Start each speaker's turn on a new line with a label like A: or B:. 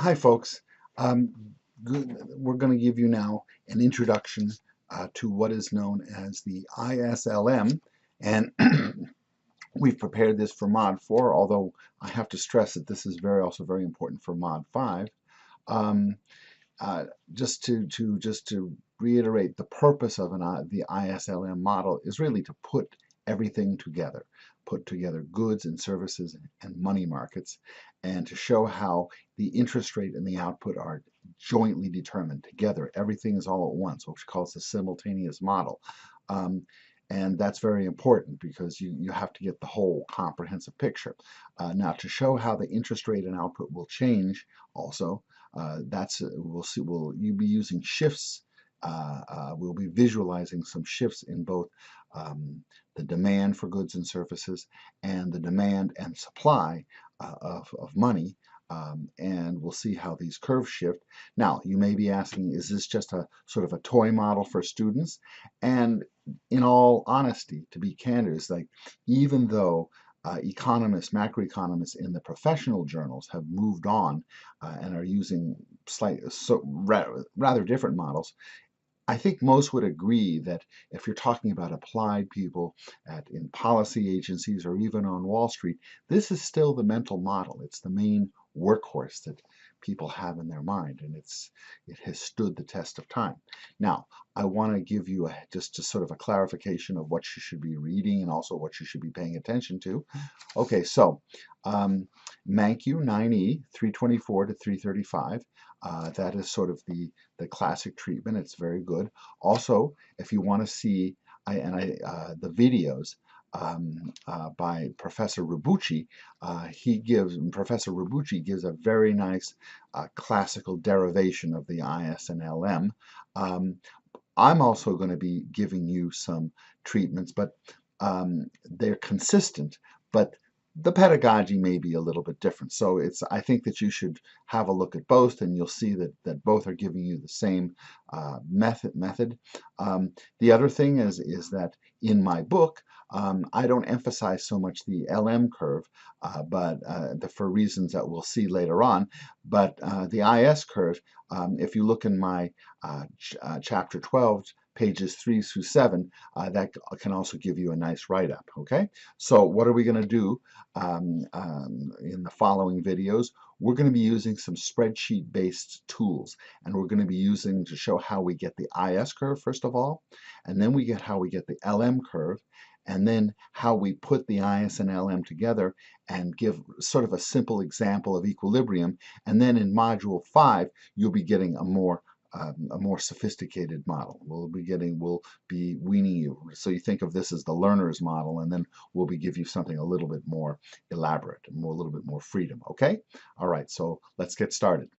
A: Hi, folks. Um, we're going to give you now an introduction to what is known as the ISLM, and we've prepared this for Mod 4, although I have to stress that this is also very important for Mod 5. Um, uh, just to reiterate, the purpose of the ISLM model is really to put together goods and services and money markets, and to show how the interest rate and the output are jointly determined together. Everything is all at once, which calls the simultaneous model. Um, and that's very important because you have to get the whole comprehensive picture. Now, to show how the interest rate and output will change also, we'll see. You'll be using shifts. We'll be visualizing some shifts in both the demand for goods and services and the demand and supply of money. And we'll see how these curves shift. Now, you may be asking, is this just a sort of a toy model for students? And in all honesty, to be candid, is like even though macroeconomists in the professional journals have moved on and are using rather different models, I think most would agree that if you're talking about applied people in policy agencies or even on Wall Street, this is still the mental model. It's the main workhorse that people have in their mind, and it has stood the test of time. Now, I want to give you just a sort of a clarification of what you should be reading and also what you should be paying attention to. Okay, so MANCU 9E 324 to 335. That is sort of the classic treatment. It's very good. Also, if you want to see the videos by Professor Rabucci, Professor Rabucci gives a very nice classical derivation of the IS and LM. I'm also going to be giving you some treatments, but they're consistent, but the pedagogy may be a little bit different. So I think that you should have a look at both, and you'll see that both are giving you the same method. The other thing is that in my book, I don't emphasize so much the LM curve, but for reasons that we'll see later on. But the IS curve, if you look in my chapter 12, pages 3 through 7, that can also give you a nice write-up. Okay, so what are we going to do in the following videos? We're going to be using some spreadsheet-based tools, and we're going to be using to show how we get the IS curve first of all, and then how we get the LM curve, and then how we put the IS and LM together and give sort of a simple example of equilibrium. And then in Module 5, you'll be getting a more sophisticated model. We'll be weaning you. So you think of this as the learner's model, and then give you something a little bit more elaborate and a little bit more freedom. Okay? All right, so let's get started.